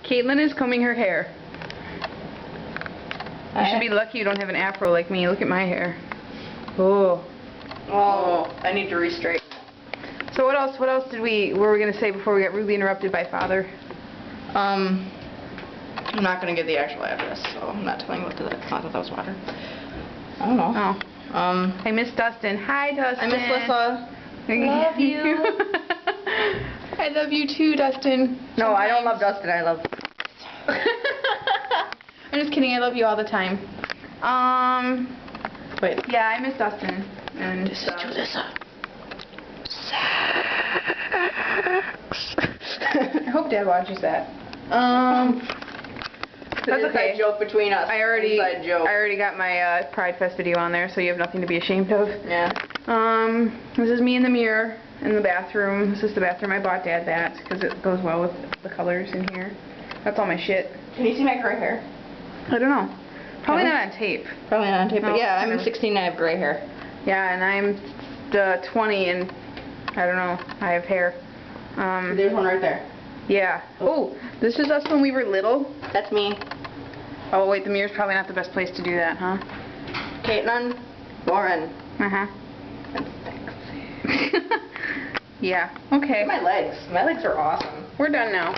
Caitlin is combing her hair. You should be lucky you don't have an afro like me. Look at my hair. Oh. Oh, I need to re-straighten. So what else were we going to say before we got rudely interrupted by Father? I'm not going to give the actual address, so I'm not telling you what that. It's not that was water. I don't know. Oh. I miss Dustin. Hi, Dustin. I miss Lissa. Love you. I love you too, Dustin. No, I don't love Dustin. I love... I'm just kidding. I love you all the time. Wait. Yeah, I miss Dustin. And This is Julissa. I hope Dad watches that. That's okay. Joke between us. I already joke. got my Pride Fest video on there, so you have nothing to be ashamed of. Yeah. This is me in the mirror in the bathroom. This is the bathroom I bought Dad that because it goes well with the colors in here. That's all my shit. Can you see my gray hair? I don't know. Probably Okay. not on tape. Probably not on tape, No, but yeah, I'm no. 16 and I have gray hair. Yeah, and I'm 20 and I don't know. I have hair. There's one right there. Yeah. Oh, this is us when we were little. That's me. Oh wait, the mirror's probably not the best place to do that, huh? Caitlin, Lauren, Uh-huh. and thanks. Yeah. Okay. Look at my legs. My legs are awesome. We're done now.